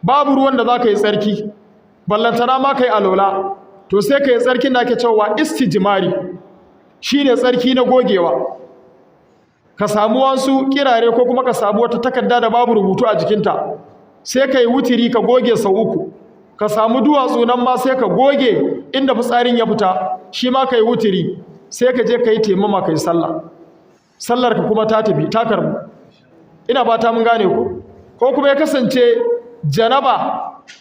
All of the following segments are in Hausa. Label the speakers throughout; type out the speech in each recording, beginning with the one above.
Speaker 1: babu ruwan da za ka yi tsarki ballantana ma ka yi alola to sai ka yi tsarkin da ake cewa istijmari shi ne tsarki na gogewa ka samu wasu kirare ko kuma ka samu wata takarda da babu rubutu a jikinta sai ka yi wutiri ka goge sau 3 ka samu duwatsu nan ma sai ka goge inda fitsarin ya fita shi ma ka yi wutiri sai ka je ka yi taimama ka yi sallar ka kuma ta tafi ta karbu ina ba ta mun gane ko kuma ya kasance janaba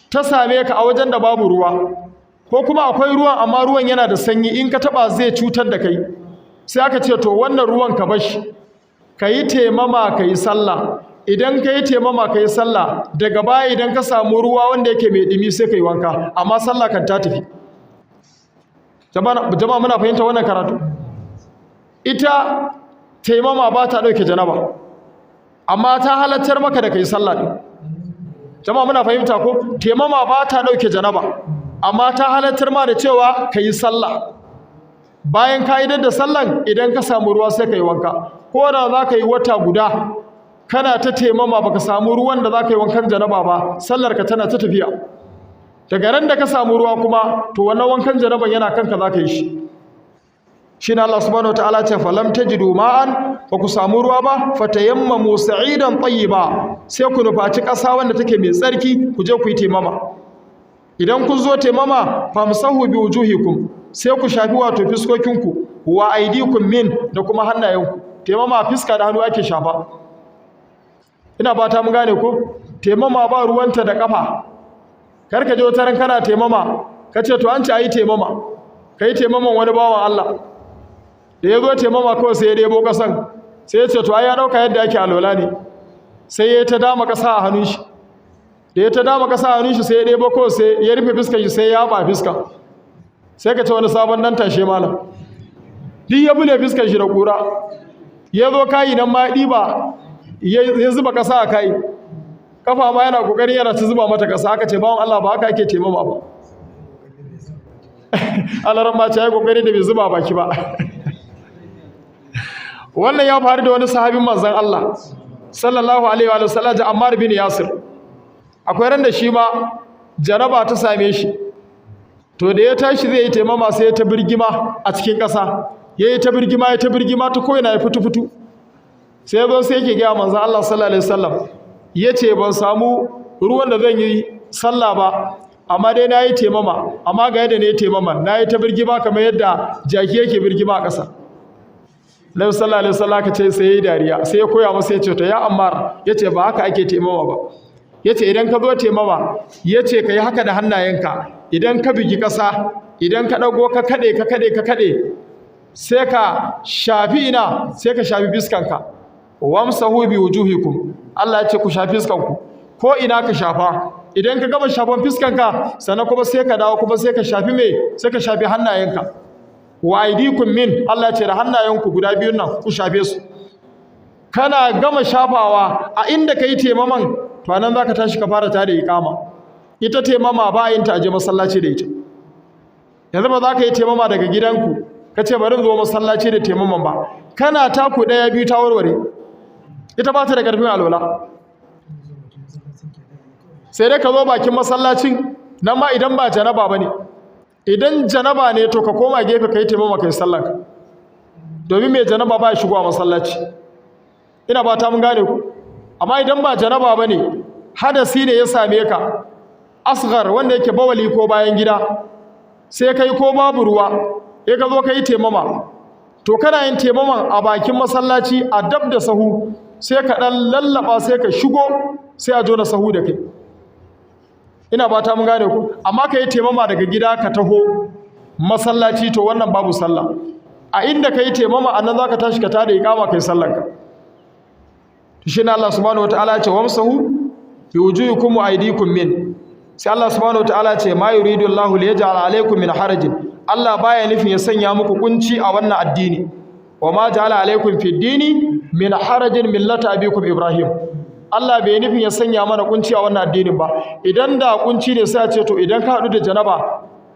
Speaker 1: ta same ka a wajen da babu ruwa ko kuma akwai ruwan amma ruwan yana da sanyi in ka taba zai cutar da kai sai aka ce to wannan ruwan ka bashi ka yi taimama ka yi sallah idan ka yi taimama ka yi sallah daga baya idan ka samu ruwa wanda yake mai dumi sai ka yi wanka amma sallah kan ta tafi jama'a muna fahimta wannan karatu ita taimama ba ta ɗauke janaba amma ta halattar maka da ka yi sallah ɗin jama'a muna fahimta ko taimama ba ta ɗauke janaba amma ta halattar ma da cewa ka yi sallah bayan ka yi da sallan idan ka samu ruwa sai ka yi wanka ko da za ka yi wata guda kana ta taimama baka samu ruwan da za ka yi wankan janaba ba sallar ka tana ta tafiya daga ran da ka samu ruwa kuma to wannan wankan janaban yana kanka za ka yi shi shine Allah subhanahu wataala ce falam tajidu ma'an ba ku samu ruwa ba fatayammamu sa'idan tayyiba sai ku nufaci ƙasa wanda take mai tsarki ku je ku yi taimama idan kun zo taimama famsahu bi wujuhikum sai ku shafi wato fiskokinku wa aydikum min da kuma hannayenku taimama fiska da hannu ake shafa ina ba ta mun gane ko taimama ba ruwanta da kafa karka je wata ran kana taimama kace to an ci ayi taimama kai taimaman wani bawan Allah da ya zo taimama kawai sai ya debo kasan sai ya ce to ai ya dauka yadda ake alwala ne sai ya ta dama kasa a hannun shi da ya ta dama kasa a hannun shi sai ya debo kawai sai ya rufe fiskar shi sai ya ba fiska sai ka ce wani sabon dan tashe malam duk ya bule fiskar shi da kura ya zo kayi nan ma diba ya zuba kasa a kai kafa ma yana kokarin yana ta zuba mata kasa aka ce bawon Allah ba haka ake taimama ba alaran ma ce ya kokari da bai zuba baki ba wannan ya faru da wani sahabin manzon Allah sallallahu alaihi wa sallam Ammar bin Yasir akwai ran da shi ma jaraba ta same shi to da ya tashi zai yi taimama sai ya ta birgima a cikin ƙasa yayi ta birgima ta koina ya fitu sai ya zo sai yake ga manzon Allah sallallahu alaihi wasallam yace ban samu ruwan da zan yi sallah ba amma dai nayi taimama amma ga yadda ne taimama nayi ta birgima kamar yadda jaki yake birgima a ƙasa Nabi sallallahu alaihi wasallam ka ce sai yayi dariya sai ya koya masa yace to ya Ammar yace ba haka ake taimama ba yace idan ka zo taimama yace kai haka da hannayenka idan ka bigi ƙasa idan ka dago ka kade sai ka shafi ina sai ka shafi fiskanka wamsahu bi wujuhikum Allah ya ce ku shafi fiskanku ko ina ka shafa idan ka gama shafan fiskanka sannan kuma sai ka dawo kuma sai ka shafi sai ka shafi hannayenka wa aydikum min Allah ya ce da hannayenku guda biyun nan ku shafe su kana gama shafawa a inda kai taimaman to anan zaka tashi ka fara tada iqama ita taimama ba yin ta aje masallaci da ita yanzu ba za ka yi taimama daga gidanku kace bari zo masallaci da taimaman ba kana taku daya biyu ta warware ita ba ta da karfin alwala sai dai ka zo bakin masallacin nan ma idan ba janaba bane idan janaba ne to ka koma gefe kai taimama kai sallanka domin mai janaba ba ya shigo a masallaci ina ba ta mun gane ku amma idan ba janaba bane hadasi ne ya same ka asghar wanda yake bawali ko bayan gida sai kai ko babu ruwa ya ka zo kai taimama to kana yin taimaman a bakin masallaci a dab da sahu sai ka dan lallaba sai ka shigo sai a jona sahu da kai ina ba ta mun gane ku amma ka yi taimama daga gida ka taho masallaci to wannan babu sallah a inda ka yi taimama a nan za ka tashi ka tada iqama kai sallanka to shi ne Allah subhanahu wataala ya ce wamsahu bi wujuhikum wa aydikum min sai Allah subhanahu wataala ya ce ma yuridu Allahu liyaj'ala alaykum min harajin Allah baya nufin ya sanya muku kunci a wannan addini wa ma ja'ala alaykum fid dini min harajin millata abikum Ibrahim Allah bai nufin ya sanya mana kunci a wannan addinin ba idan da kunci ne sai a ce to idan ka hadu da janaba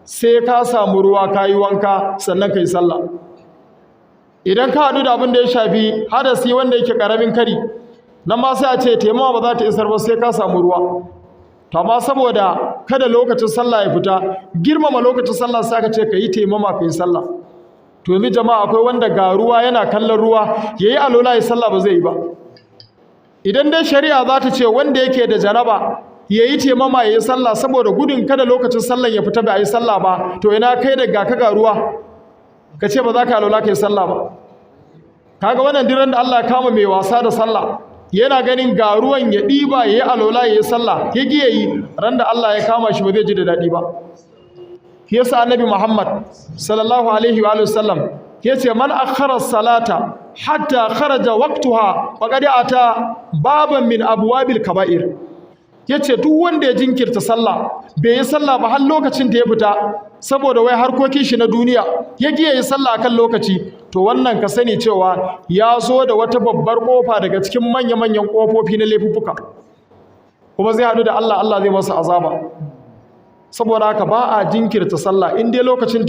Speaker 1: sai ka samu ruwa kayi wanka sannan kai sallah idan ka hadu da abin da ya shafi hadasi wanda yake karamin kari nan ma sai a ce taimama ba za ta isar ba sai ka samu ruwa to amma saboda kada lokacin sallah ya fita girmama lokacin sallah sai aka ce ka yi taimama ka yi sallah. To yanzu jama'a akwai wanda ga ruwa yana kallon ruwa yayi alola ya sallah ba zai yi ba. Idan dai shari'a za ta ce wanda yake da janaba yayi taimama yayi sallah saboda gudun kada lokacin sallah ya fita ba yi sallah ba, to ina kai da ga ruwa ka ce ba za ka alola ka yi sallah ba. Kaga wannan diran da Allah ya kama mai wasa da sallah yana ganin ga ruwan ya ɗiba ya yi alola ya yi sallah ya ƙi ya yi, ran da Allah ya kama shi ba zai ji da daɗi ba. Yasa annabi Muhammad sallallahu alaihi wa sallam ya ce man akhara salata hatta kharaja waqtuha faqad ata baban min abwabil kaba'ir. Yace duk wanda ya jinkirta sallah bai yi sallah ba har lokacin da ya fita saboda wai harkokin shi na duniya ya ƙi ya yi sallah akan lokaci, to wannan ka sani cewa ya zo da wata babbar kofa daga cikin manya-manyan kofofi na laifuffuka, kuma zai haɗu da Allah, Allah zai masa azaba. Saboda haka ba a jinkirta sallah in dai lokacin